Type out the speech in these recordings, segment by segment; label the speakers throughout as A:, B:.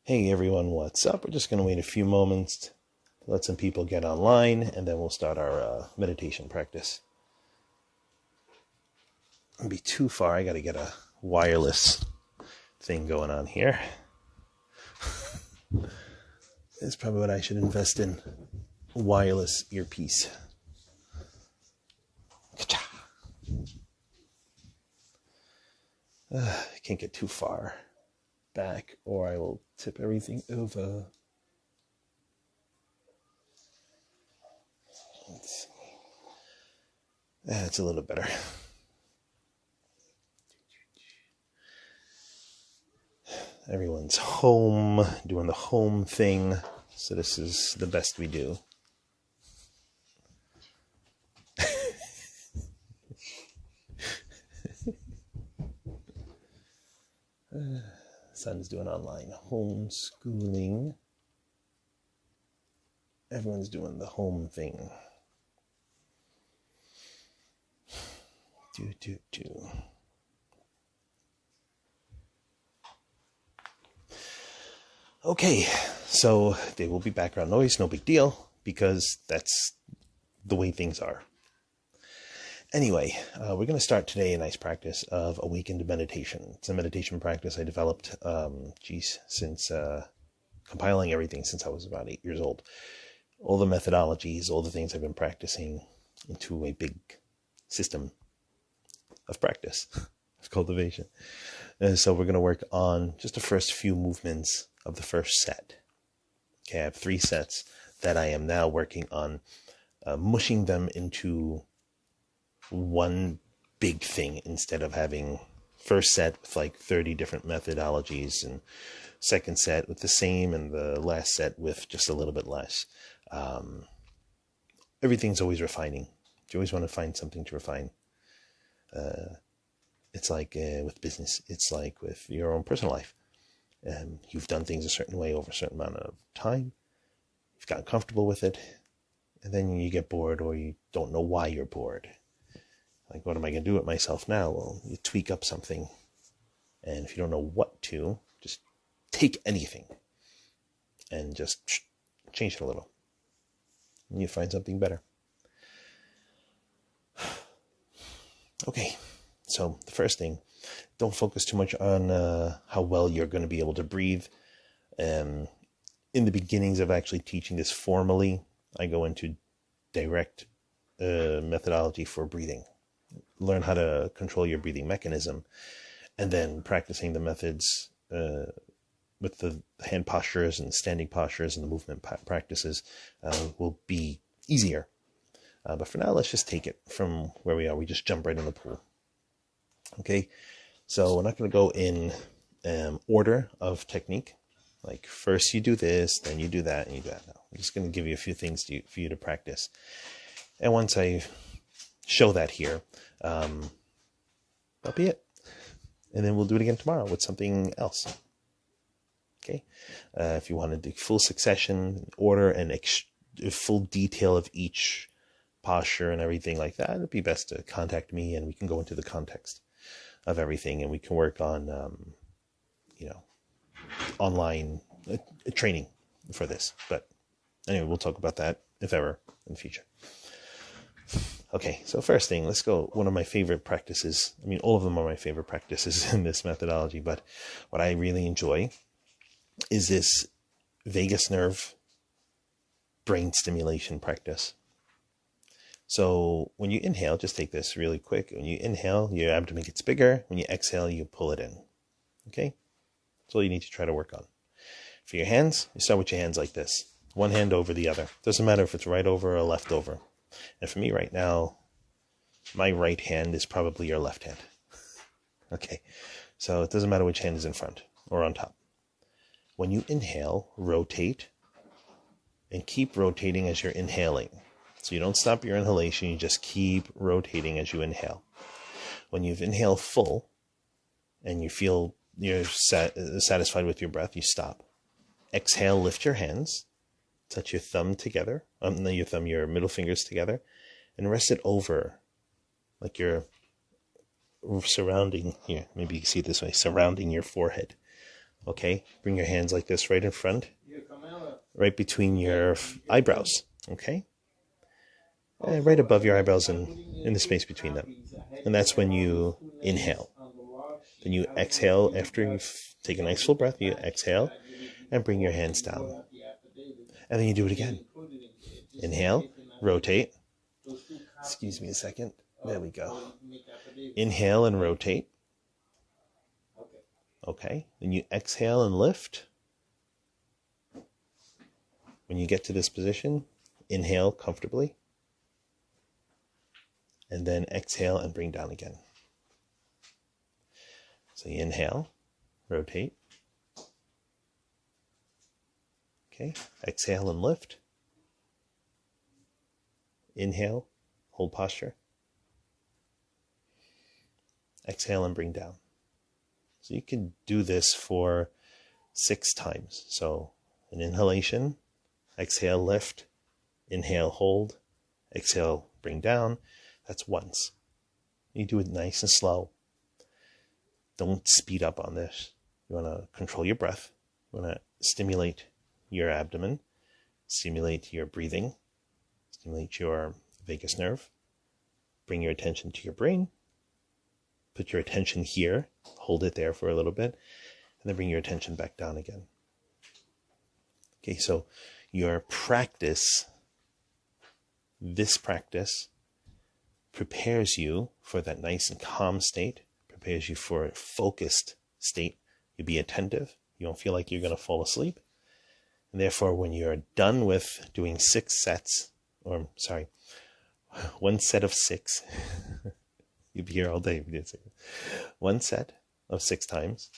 A: Hey everyone, what's up? We're just going to wait a few moments to let some people get online, and then we'll start our meditation practice. Don't be too far. I got to get a wireless thing going on here. That's probably what I should invest in. Wireless earpiece. I can't get too far back or I will tip everything over. Let's see. That's a little better. Everyone's home, doing the home thing, so this is the best we do. Son's doing online homeschooling. Everyone's doing the home thing. Okay, so there will be background noise, no big deal, because that's the way things are. Anyway, we're going to start today a nice practice of Awaken Meditation. It's a meditation practice I developed, since compiling everything since I was about 8 years old. All the methodologies, all the things I've been practicing into a big system of practice, of cultivation. So we're going to work on just the first few movements of the first set. Okay, I have 3 sets that I am now working on mushing them into one big thing instead of having first set with like 30 different methodologies and second set with the same and the last set with just a little bit less. Everything's always refining. You always want to find something to refine. It's like with business. It's like with your own personal life. You've done things a certain way over a certain amount of time. You've gotten comfortable with it. And then you get bored or you don't know why you're bored. Like, what am I going to do with myself now? Well, you tweak up something. And if you don't know what to, just take anything and just change it a little. And you find something better. Okay, so the first thing, don't focus too much on how well you're going to be able to breathe. In the beginnings of actually teaching this formally, I go into direct methodology for breathing. Learn how to control your breathing mechanism, and then practicing the methods with the hand postures and standing postures and the movement practices will be easier. But for now, let's just take it from where we are. We just jump right in the pool. Okay, so we're not going to go in order of technique. Like first you do this, then you do that, and you do that. No, I'm just going to give you a few things for you to practice. And once I show that here, that'll be it. And then we'll do it again tomorrow with something else. Okay, if you want to do full succession, order, and full detail of each posture and everything like that, it'd be best to contact me and we can go into the context of everything and we can work on, online training for this. But anyway, we'll talk about that if ever in the future. Okay, so first thing, let's go. One of my favorite practices, all of them are my favorite practices in this methodology, but what I really enjoy is this vagus nerve brain stimulation practice. So when you inhale, just take this really quick. When you inhale, your abdomen gets bigger. When you exhale, you pull it in. Okay? That's all you need to try to work on. For your hands, you start with your hands like this. One hand over the other. Doesn't matter if it's right over or left over. And for me right now, my right hand is probably your left hand. Okay? So it doesn't matter which hand is in front or on top. When you inhale, rotate and keep rotating as you're inhaling. So you don't stop your inhalation, you just keep rotating as you inhale. When you've inhaled full and you feel you're satisfied with your breath, you stop. Exhale, lift your hands, touch your thumb together, your middle fingers together, and rest it over like you're surrounding, here, maybe you can see it this way, surrounding your forehead. Okay, bring your hands like this right in front, right between your eyebrows. Okay, and right above your eyebrows and in the space between them. And that's when you inhale. Then you exhale after you've taken a nice full breath. You exhale and bring your hands down. And then you do it again. Inhale, rotate. Excuse me a second. There we go. Inhale and rotate. Okay. Then you exhale and lift. When you get to this position, inhale comfortably. And then exhale and bring down again. So you inhale, rotate. Okay. Exhale and lift. Inhale, hold posture. Exhale and bring down. So you can do this for 6 times. So an inhalation, exhale, lift, inhale, hold, exhale, bring down. That's once. You do it nice and slow. Don't speed up on this. You want to control your breath. You want to stimulate your abdomen, stimulate your breathing, stimulate your vagus nerve. Bring your attention to your brain. Put your attention here. Hold it there for a little bit. And then bring your attention back down again. Okay, so your practice, this practice, prepares you for that nice and calm state, prepares you for a focused state. You'll be attentive. You don't feel like you're going to fall asleep. And therefore, when you're done with doing 6 sets, or sorry, 1 set of 6, you'd be here all day if you did say that. 1 set of 6 times.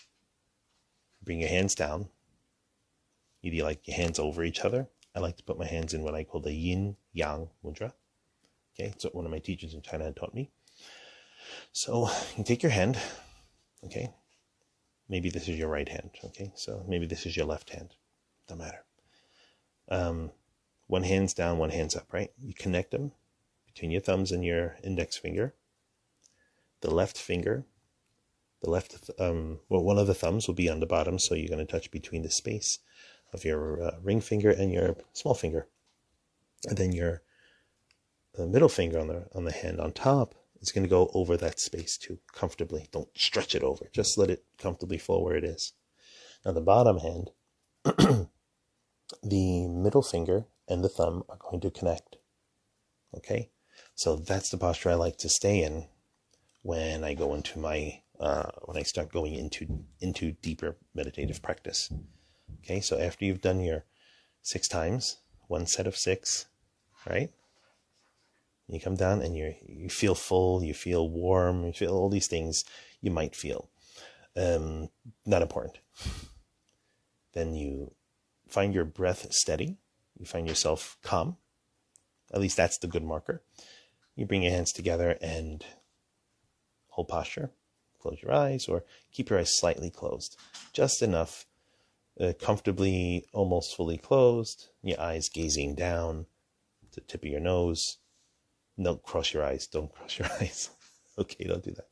A: Bring your hands down. You like your hands over each other. I like to put my hands in what I call the yin-yang mudra. Okay, it's what one of my teachers in China had taught me. So you take your hand, okay? Maybe this is your right hand, okay? So maybe this is your left hand. Doesn't matter. 1 hand's down, 1 hand's up, right? You connect them between your thumbs and your index finger. The left finger, one of the thumbs will be on the bottom, so you're going to touch between the space of your ring finger and your small finger. And then your middle finger on the hand on top is going to go over that space too, comfortably. Don't stretch it over. Just let it comfortably fall where it is. Now the bottom hand, the middle finger and the thumb are going to connect. Okay? So that's the posture I like to stay in when I go into my, when I start going into deeper meditative practice. Okay, so after you've done your 6 times, 1 set of 6, right? You come down and you feel full, you feel warm, you feel all these things you might feel. Not important. Then you find your breath steady. You find yourself calm. At least that's the good marker. You bring your hands together and hold posture. Close your eyes or keep your eyes slightly closed. Just enough, comfortably, almost fully closed. Your eyes gazing down to the tip of your nose. Don't cross your eyes. Don't cross your eyes. Okay, don't do that.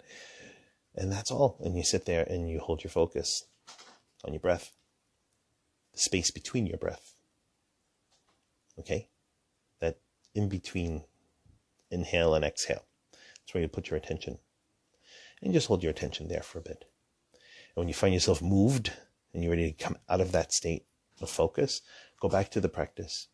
A: And that's all. And you sit there and you hold your focus on your breath. The space between your breath. Okay? That in between inhale and exhale. That's where you put your attention. And just hold your attention there for a bit. And when you find yourself moved and you're ready to come out of that state of focus, go back to the practice.